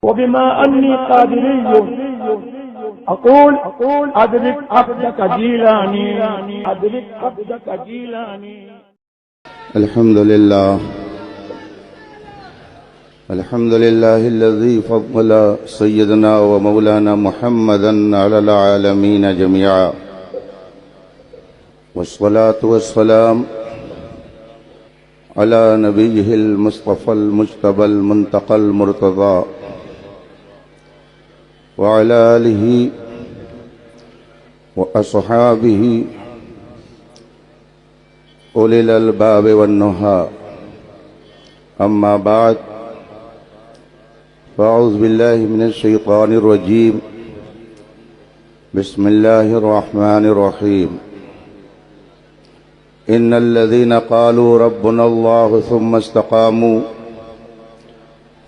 وبما أني قادري أقول أدرك عبدك جيلاني أدرك عبدك جيلاني. الحمد لله الذي فضل سيدنا ومولانا محمدا على العالمين جميعا، والصلاة والسلام على نبيه المصطفى المجتبى المنتقى المرتضى وعلى آله وأصحابه أولي الألباب والنهى. أما بعد، فأعوذ بالله من الشيطان الرجيم. بسم الله الرحمن الرحيم. إن الذين قالوا ربنا الله ثم استقاموا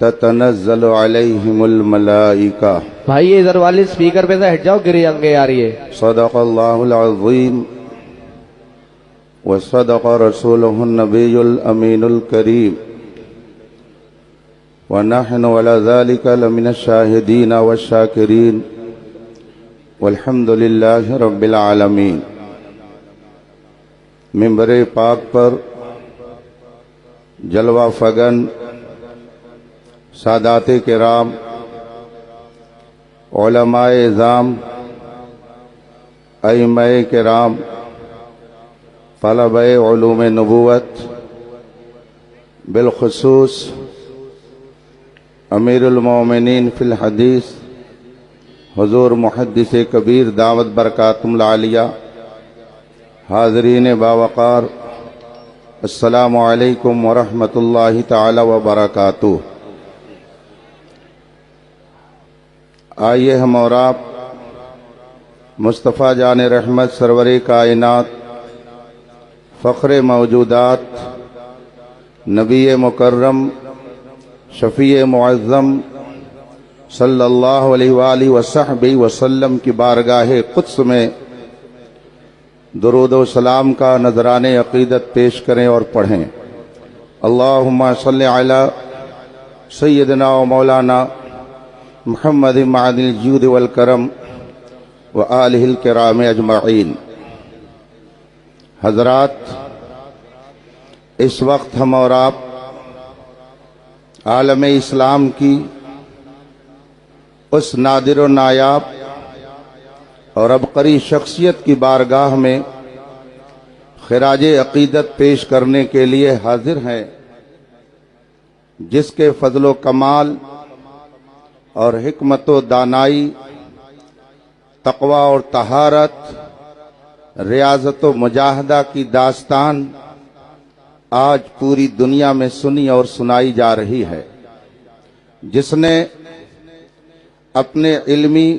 تتنزل عليهم الملائكة. بھائی ادھر والے سپیکر پہ سے ہٹ جاؤ، گری انگے آ رہی ہے. صدق الله العظيم وصدق رسوله النبي الأمين الكريم، ونحن على ذلك لمن الشاهدين والشاكرين، والحمد لله رب العالمين. منبر پاک پر جلوہ فگن سادات کرام، علماء اعظام، ائمہ کرام، طلبہ علوم نبوت، بالخصوص امیر المومنین فی الحدیث حضور محدث کبیر دعوت برکاتم العالیہ، حاضرین باوقار، السلام علیکم ورحمۃ اللہ تعالی وبرکاتہ. آئیے ہم اور آپ مصطفیٰ جان رحمت سرور کائنات، فخر موجودات، نبی مکرم، شفیع معظم صلی اللہ علیہ وآلہ وصحبہ وسلم کی بارگاہ قدس میں درود و سلام کا نذران عقیدت پیش کریں اور پڑھیں. اللہم صلی علی سیدنا و مولانا محمد معدن الجود والکرم وآلہ الکرام اجمعین. حضرات، اس وقت ہم اور آپ عالم اسلام کی اس نادر و نایاب اور عبقری شخصیت کی بارگاہ میں خراج عقیدت پیش کرنے کے لیے حاضر ہیں، جس کے فضل و کمال اور حکمت و دانائی، تقوی اور طہارت، ریاضت و مجاہدہ کی داستان آج پوری دنیا میں سنی اور سنائی جا رہی ہے، جس نے اپنے علمی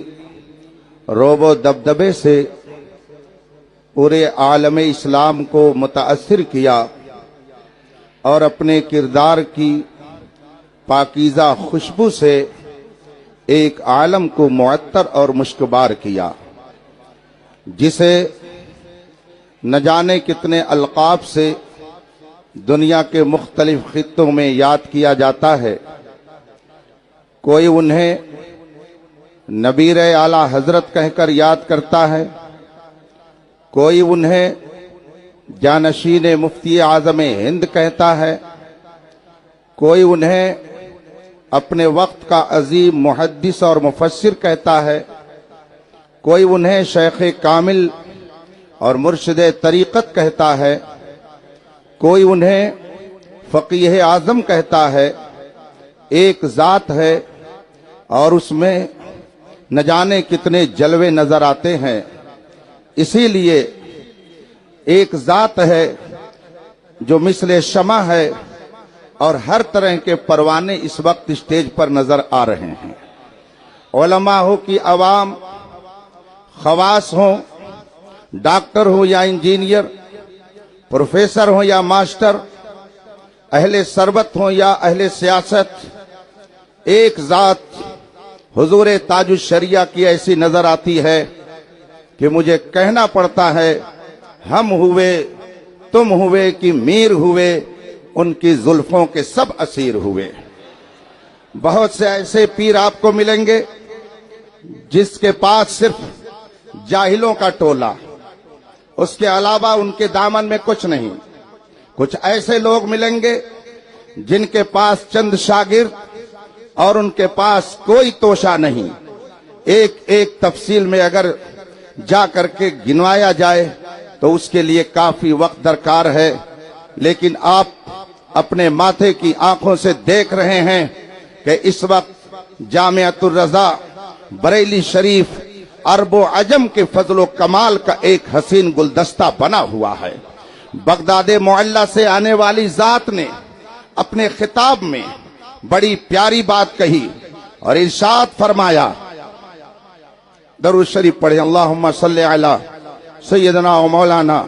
روب و دبدبے سے پورے عالم اسلام کو متاثر کیا اور اپنے کردار کی پاکیزہ خوشبو سے ایک عالم کو معطر اور مشکبار کیا، جسے نہ جانے کتنے القاب سے دنیا کے مختلف خطوں میں یاد کیا جاتا ہے. کوئی انہیں نبیر اعلیٰ حضرت کہہ کر یاد کرتا ہے، کوئی انہیں جانشین مفتی اعظم ہند کہتا ہے، کوئی انہیں اپنے وقت کا عظیم محدث اور مفسر کہتا ہے، کوئی انہیں شیخ کامل اور مرشد طریقت کہتا ہے، کوئی انہیں فقیہ اعظم کہتا ہے. ایک ذات ہے اور اس میں نہ جانے کتنے جلوے نظر آتے ہیں. اسی لیے ایک ذات ہے جو مثل شمع ہے اور ہر طرح کے پروانے اس وقت اسٹیج پر نظر آ رہے ہیں. علماء ہو کہ عوام، خواص ہوں، ڈاکٹر ہو یا انجینئر، پروفیسر ہوں یا ماسٹر، اہل ثروت ہوں یا اہل سیاست، ایک ذات حضور تاج الشریعہ کی ایسی نظر آتی ہے کہ مجھے کہنا پڑتا ہے ہم ہوئے، تم ہوئے کہ میر ہوئے، ان کی زلفوں کے سب اسیر ہوئے. بہت سے ایسے پیر آپ کو ملیں گے جس کے پاس صرف جاہلوں کا ٹولہ، اس کے علاوہ ان کے دامن میں کچھ نہیں۔ کچھ ایسے لوگ ملیں گے جن کے پاس چند شاگرد اور ان کے پاس کوئی توشہ نہیں۔ ایک ایک تفصیل میں اگر جا کر کے گنوایا جائے تو اس کے لیے کافی وقت درکار ہے، لیکن آپ اپنے ماتھے کی آنکھوں سے دیکھ رہے ہیں کہ اس وقت جامعۃ الرضا بریلی شریف عرب و عجم کے فضل و کمال کا ایک حسین گلدستہ بنا ہوا ہے۔ بغداد معلی سے آنے والی ذات نے اپنے خطاب میں بڑی پیاری بات کہی اور ارشاد فرمایا، درود شریف پڑھیں، اللہم صلی علی سیدنا و مولانا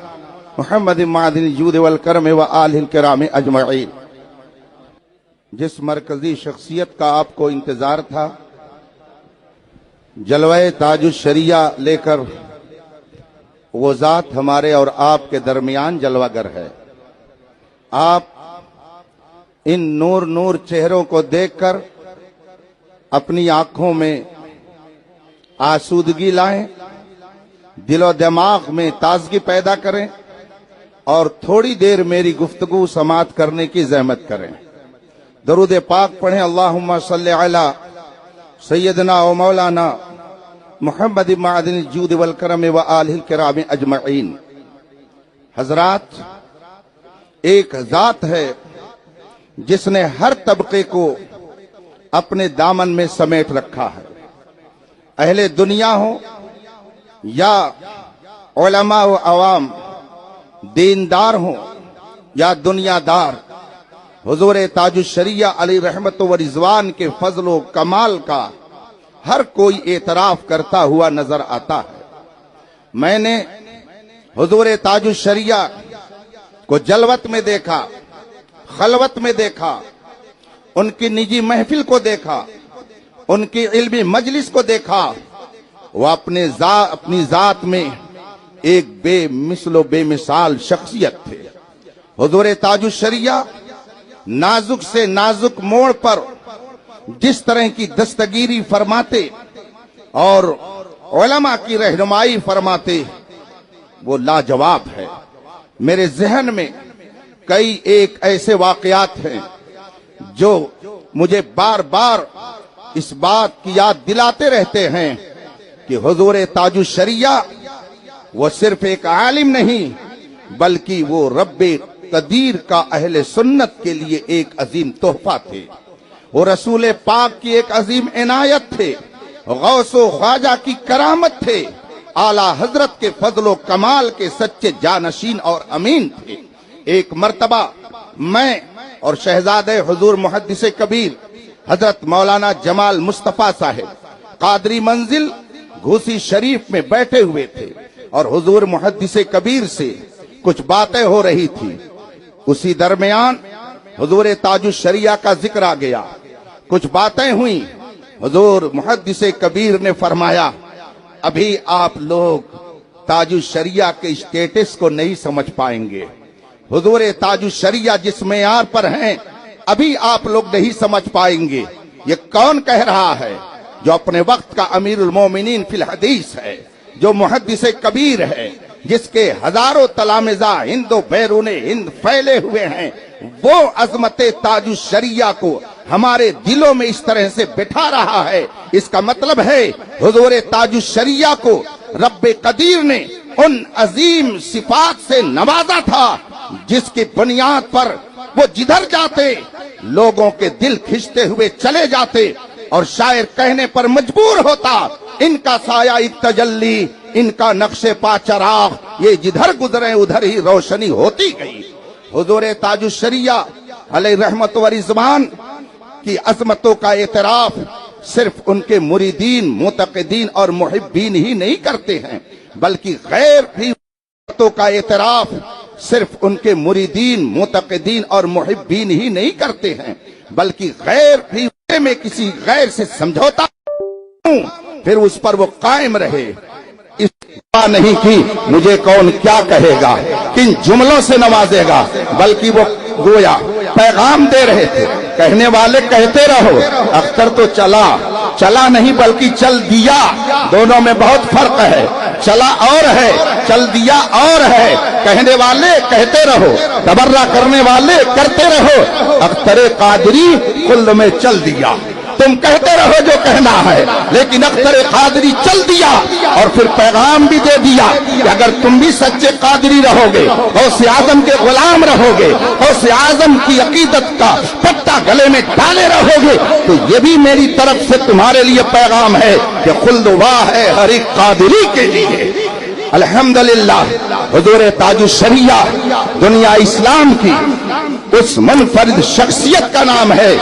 محمد معدن الجود والکرم و آلہ الکرام اجمعین۔ جس مرکزی شخصیت کا آپ کو انتظار تھا، جلوہ تاج الشریعہ لے کر وہ ذات ہمارے اور آپ کے درمیان جلوہ گر ہے۔ آپ ان نور نور چہروں کو دیکھ کر اپنی آنکھوں میں آسودگی لائیں، دل و دماغ میں تازگی پیدا کریں اور تھوڑی دیر میری گفتگو سماعت کرنے کی زحمت کریں۔ درود پاک پڑھیں، اللہم صلی علی سیدنا و مولانا محمد معدن الجود والکرم و آلہ الکرام اجمعین۔ حضرات، ایک ذات ہے جس نے ہر طبقے کو اپنے دامن میں سمیٹ رکھا ہے، اہل دنیا ہو یا علماء و عوام، دیندار ہوں یا دنیا دار۔ حضور تاج الشریعہ علیہ رحمت و رضوان کے فضل و کمال کا ہر کوئی اعتراف کرتا ہوا نظر آتا ہے۔ میں نے حضور تاج الشریعہ کو جلوت میں دیکھا، خلوت میں دیکھا، ان کی نجی محفل کو دیکھا، ان کی علمی مجلس کو دیکھا۔ وہ اپنی ذات میں ایک بے مثل و بے مثال شخصیت تھے۔ حضور تاج الشریعہ نازک سے نازک موڑ پر جس طرح کی دستگیری فرماتے اور علماء کی رہنمائی فرماتے، وہ لاجواب ہے۔ میرے ذہن میں کئی ایک ایسے واقعات ہیں جو مجھے بار بار اس بات کی یاد دلاتے رہتے ہیں کہ حضور تاج الشریعہ وہ صرف ایک عالم نہیں بلکہ وہ رب قدیر کا اہل سنت کے لیے ایک عظیم تحفہ تھے۔ وہ رسول پاک کی ایک عظیم عنایت تھے، غوث و خواجہ کی کرامت تھے، اعلیٰ حضرت کے فضل و کمال کے سچے جانشین اور امین تھے۔ ایک مرتبہ میں اور شہزادہ حضور محدث کبیر حضرت مولانا جمال مصطفیٰ صاحب قادری منزل گھوسی شریف میں بیٹھے ہوئے تھے اور حضور محدث کبیر سے کچھ باتیں ہو رہی تھی۔ اسی درمیان حضور تاج الشریعہ کا ذکر آ گیا، کچھ باتیں ہوئیں۔ حضور محدث کبیر نے فرمایا، ابھی آپ لوگ تاج الشریعہ کے اسٹیٹس کو نہیں سمجھ پائیں گے۔ حضور تاج الشریعہ جس معیار پر ہیں ابھی آپ لوگ نہیں سمجھ پائیں گے۔ یہ کون کہہ رہا ہے؟ جو اپنے وقت کا امیر المومنین فی الحدیث ہے، جو محدث کبیر ہے، جس کے ہزاروں تلامذہ ہند و بیرون ہند پھیلے ہوئے ہیں، وہ عظمت تاج الشریعہ کو ہمارے دلوں میں اس طرح سے بٹھا رہا ہے۔ اس کا مطلب ہے حضور تاج الشریعہ کو رب قدیر نے ان عظیم صفات سے نوازا تھا جس کی بنیاد پر وہ جدھر جاتے لوگوں کے دل کھنچتے ہوئے چلے جاتے اور شاعر کہنے پر مجبور ہوتا، ان کا سایہ ایک تجلی، ان کا نقش پا چراغ، یہ جدھر گزرے ادھر ہی روشنی ہوتی گئی۔ حضور تاج الشریعہ علیہ رحمت و رضوان کی عظمتوں کا اعتراف صرف ان کے مریدین، معتقدین اور محبین ہی نہیں کرتے ہیں، بلکہ غیر بھی عظمتوں کا اعتراف صرف ان کے مریدین، معتقدین اور محبین ہی نہیں کرتے ہیں، بلکہ غیر بھی میں کسی غیر سے سمجھوتا ہوں پھر اس پر وہ قائم رہے۔ اس نہیں کی مجھے کون کیا کہے گا، کن جملوں سے نوازے گا، بلکہ وہ گویا پیغام دے رہے تھے۔ کہنے والے کہتے رہو، اختر تو چلا نہیں بلکہ چل دیا، دونوں میں بہت فرق ہے، چلا اور ہے، چل دیا اور ہے، کہنے والے کہتے رہو، تبرہ کرنے والے کرتے رہو، اختر قادری کل میں چل دیا، تم کہتے رہو جو کہنا ہے، لیکن اختر قادری چل دیا اور پھر پیغام بھی دے دیا کہ اگر تم بھی سچے قادری رہو گے، غوث اعظم کے غلام رہو گے، غوث اعظم کی عقیدت کا پٹا گلے میں ڈالے رہو گے، تو یہ بھی میری طرف سے تمہارے لیے پیغام ہے کہ خلد واہ ہے ہر ایک قادری کے لیے۔ الحمدللہ حضور تاج الشریعہ دنیا اسلام کی اس منفرد شخصیت کا نام ہے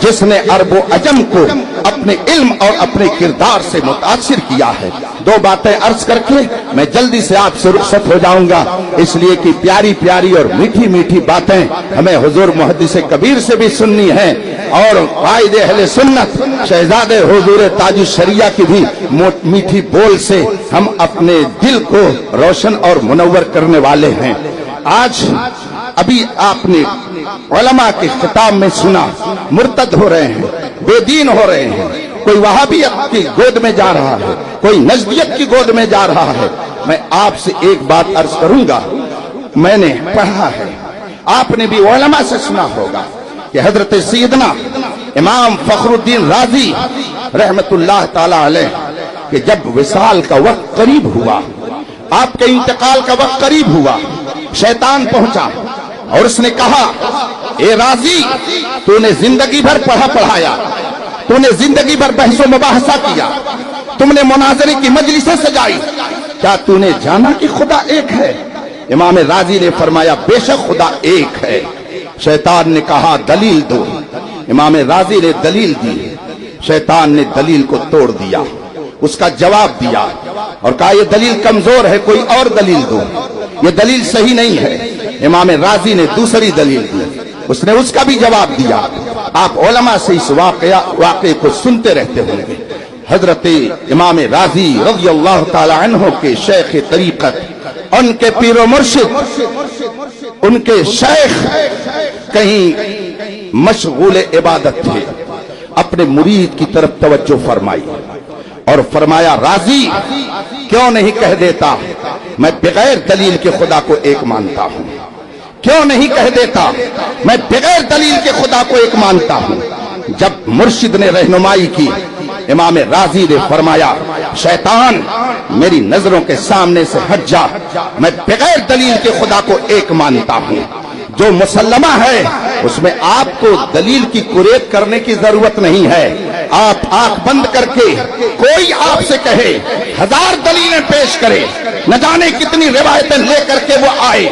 جس نے عرب و عجم کو اپنے علم اور اپنے کردار سے متاثر کیا ہے۔ دو باتیں عرض کر کے میں جلدی سے آپ سے رخصت ہو جاؤں گا، اس لیے کہ پیاری پیاری اور میٹھی میٹھی باتیں ہمیں حضور محدث کبیر سے بھی سننی ہیں، اور قائد اہل سنت شہزادے حضور تاج الشریعہ کی بھی میٹھی بول سے ہم اپنے دل کو روشن اور منور کرنے والے ہیں۔ آج ابھی آپ نے علماء کے خطاب میں سنا، مرتد ہو رہے ہیں، بے دین ہو رہے ہیں، کوئی وہابیت کی گود میں جا رہا ہے، کوئی نجدیت کی گود میں جا رہا ہے۔ میں آپ سے ایک بات عرض کروں گا، میں نے پڑھا ہے، آپ نے بھی علماء سے سنا ہوگا کہ حضرت سیدنا امام فخر الدین رازی رحمت اللہ تعالی علیہ کہ جب وصال کا وقت قریب ہوا، آپ کے انتقال کا وقت قریب ہوا، شیطان پہنچا اور اس نے کہا، اے رازی تو نے زندگی بھر پڑھا پڑھایا، تو نے زندگی بھر بحث و مباحثہ کیا، تم نے مناظرے کی مجلسیں سجائی، کیا تو نے جانا کہ خدا ایک ہے؟ امام رازی نے فرمایا بے شک خدا ایک ہے۔ شیطان نے کہا دلیل دو، امام رازی نے دلیل دی، شیطان نے دلیل کو توڑ دیا، اس کا جواب دیا اور کہا یہ دلیل کمزور ہے، کوئی اور دلیل دو، یہ دلیل صحیح نہیں ہے۔ امام رازی نے دوسری دلیل دی، اس نے اس کا بھی جواب دیا۔ آپ علماء سے اس واقعے کو سنتے رہتے ہوں گے۔ حضرت امام رازی رضی اللہ تعالی عنہ کے شیخ طریقت، ان کے پیر و مرشد، ان کے شیخ کہیں مشغول عبادت تھے، اپنے مرید کی طرف توجہ فرمائی اور فرمایا رازی کیوں نہیں کہہ دیتا میں بغیر دلیل کے خدا کو ایک مانتا ہوں، کیوں نہیں کہہ دیتا میں بغیر دلیل کے خدا کو ایک مانتا ہوں۔ جب مرشد نے رہنمائی کی، امام رازی نے فرمایا شیطان میری نظروں کے سامنے سے ہٹ جا، میں بغیر دلیل کے خدا کو ایک مانتا ہوں۔ جو مسلمہ ہے اس میں آپ کو دلیل کی قریب کرنے کی ضرورت نہیں ہے۔ آپ آنکھ بند کر کے کوئی آپ سے کہے، ہزار دلیلیں پیش کرے، نہ جانے کتنی روایتیں لے کر کے وہ آئے،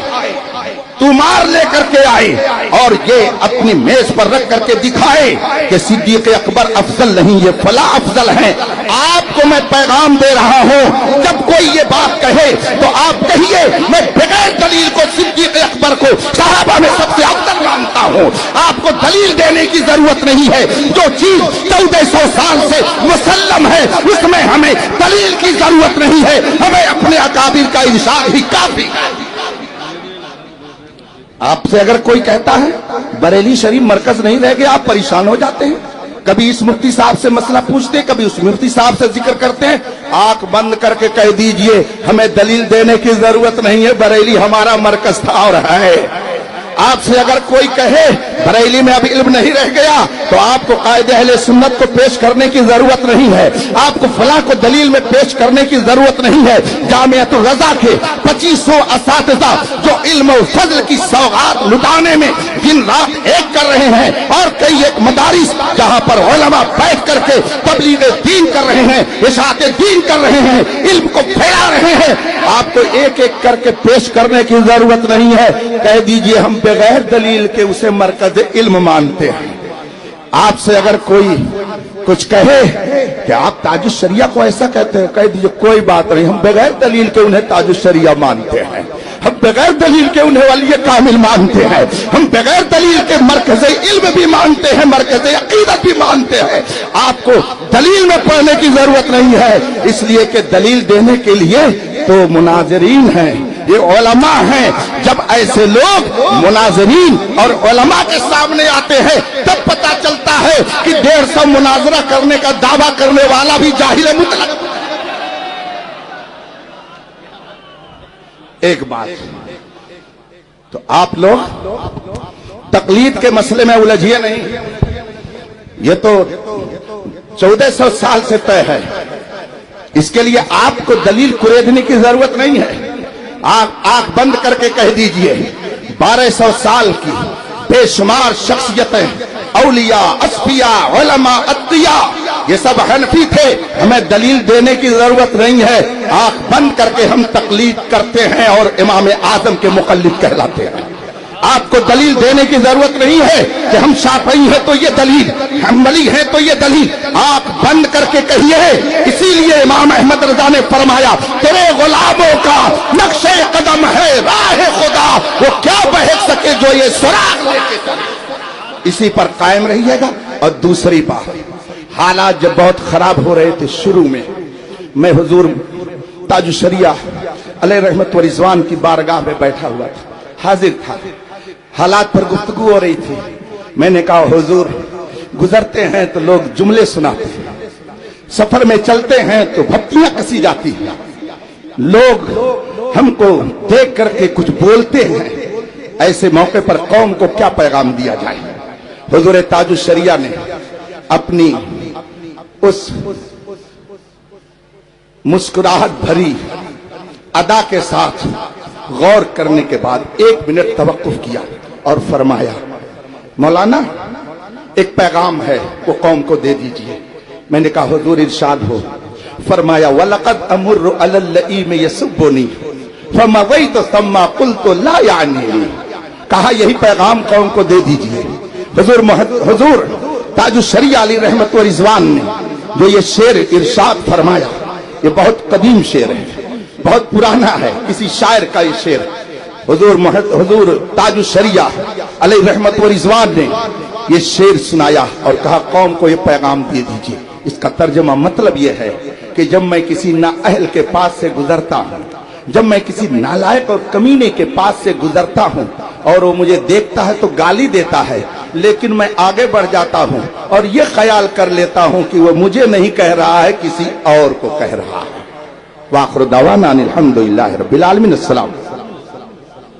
تمار لے کر کے آئے اور یہ اپنی میز پر رکھ کر کے دکھائے کہ صدیق اکبر افضل نہیں، یہ فلاں افضل ہیں۔ آپ کو میں پیغام دے رہا ہوں، جب کوئی یہ بات کہے تو آپ کہیے میں بغیر دلیل کو صدیق اکبر کو صحابہ میں سب سے افضل مانتا ہوں۔ آپ کو دلیل دینے کی ضرورت نہیں ہے، جو چیز 1400 سال سے مسلم ہے اس میں ہمیں دلیل کی ضرورت نہیں ہے، ہمیں اپنے اکابر کا ارشاد ہی کافی ہے۔ آپ سے اگر کوئی کہتا ہے بریلی شریف مرکز نہیں رہ گیا، آپ پریشان ہو جاتے ہیں، کبھی اس مفتی صاحب سے مسئلہ پوچھتے ہیں، کبھی اس مفتی صاحب سے ذکر کرتے ہیں، آنکھ بند کر کے کہہ دیجئے ہمیں دلیل دینے کی ضرورت نہیں ہے، بریلی ہمارا مرکز تھا اور ہے۔ آپ سے اگر کوئی کہے بریلی میں اب علم نہیں رہ گیا تو آپ کو قائد اہل سنت کو پیش کرنے کی ضرورت نہیں ہے، آپ کو فلاں کو دلیل میں پیش کرنے کی ضرورت نہیں ہے۔ جامعۃ الرضا کے 2500 اساتذہ جو علم و فضل کی سوغات لٹانے میں دن رات ایک کر رہے ہیں، اور کئی ایک مدارس جہاں پر علماء بیٹھ کر کے تبلیغ دین کر رہے ہیں، اشاعت دین کر رہے ہیں، علم کو پھیلا رہے ہیں، آپ کو ایک ایک کر کے پیش کرنے کی ضرورت نہیں ہے۔ کہہ دیجئے ہم بغیر دلیل کے اسے مرکز علم مانتے ہیں۔ آپ سے اگر کوئی کچھ کہے کہ آپ تاج الشریعہ کو ایسا کہتے ہیں، کہہ دیجئے کوئی بات نہیں، ہم بغیر دلیل کے انہیں تاج الشریعہ مانتے ہیں، ہم بغیر دلیل کے انہیں ولی کامل مانتے ہیں، ہم بغیر دلیل کے مرکز علم بھی مانتے ہیں، مرکز عقیدت بھی مانتے ہیں۔ آپ کو دلیل میں پڑھنے کی ضرورت نہیں ہے، اس لیے کہ دلیل دینے کے لیے تو مناظرین ہیں، یہ علماء ہیں. جب ایسے لوگ مناظرین اور علماء کے سامنے آتے ہیں تب پتا چلتا ہے کہ 150 مناظرہ کرنے کا دعویٰ کرنے والا بھی جاہل مطلق. ایک بات، تو آپ لوگ تقلید کے مسئلے میں الجھیے نہیں. یہ تو 1400 سال سے طے ہے. اس کے لیے آپ کو دلیل کریدنے کی ضرورت نہیں ہے. آپ آنکھ بند کر کے کہہ دیجئے 1200 سال کی بے شمار شخصیتیں، اولیاء، اصفیاء، علماء، اتقیاء، یہ سب حنفی تھے، ہمیں دلیل دینے کی ضرورت نہیں ہے. آنکھ بند کر کے ہم تقلید کرتے ہیں اور امام اعظم کے مقلد کہلاتے ہیں. آپ کو دلیل دینے کی ضرورت نہیں ہے کہ ہم شافعی ہیں تو یہ دلیل، حنبلی ہیں تو یہ دلیل. آپ بند کر کے کہیے. اسی لیے امام احمد رضا نے فرمایا تیرے غلاموں کا نقش قدم ہے راہ خدا، وہ کیا بہک سکے جو یہ سراغ لے کے چلے. اسی پر قائم رہیے گا. اور دوسری بات، حالات جب بہت خراب ہو رہے تھے شروع میں حضور تاج الشریعہ علیہ رحمت و رضوان کی بارگاہ میں بیٹھا ہوا تھا، حاضر تھا. حالات پر گفتگو ہو رہی تھی. میں نے کہا حضور گزرتے ہیں تو لوگ جملے سناتے ہیں، سفر میں چلتے ہیں تو بھپتیاں کسی جاتی ہیں، لوگ ہم کو دیکھ کر کے کچھ بولتے ہیں. ایسے موقع پر قوم کو کیا پیغام دیا جائے؟ حضور تاج الشریعہ نے اپنی اس مسکراہٹ بھری ادا کے ساتھ غور کرنے کے بعد 1 منٹ توقف کیا اور فرمایا مولانا ایک پیغام ہے وہ قوم کو دے دیجئے. میں نے کہا حضور ارشاد ہو. فرمایا وَلَقَدْ أَمُرُّ عَلَى اللَّئِيمِ يَسُبُّنِي فَمَضَيْتُ ثُمَّ قُلْتُ لَا يَعْنِينِي. کہا یہی پیغام قوم کو دے دیجئے. حضور تاج الشریعہ علی رحمت و رضوان نے جو یہ شعر ارشاد فرمایا، یہ بہت قدیم شعر ہے، بہت پرانا ہے، کسی شاعر کا یہ شعر. حضور تاج الشریعہ علیہ رحمت و رضوان نے یہ شعر سنایا اور کہا قوم کو یہ پیغام دے دیجئے. اس کا ترجمہ مطلب یہ ہے کہ جب میں کسی نااہل کے پاس سے گزرتا ہوں، جب میں کسی نالائق اور کمینے کے پاس سے گزرتا ہوں اور وہ مجھے دیکھتا ہے تو گالی دیتا ہے، لیکن میں آگے بڑھ جاتا ہوں اور یہ خیال کر لیتا ہوں کہ وہ مجھے نہیں کہہ رہا ہے، کسی اور کو کہہ رہا ہے. وآخر دعوانا الحمدللہ رب العالمین. السلام.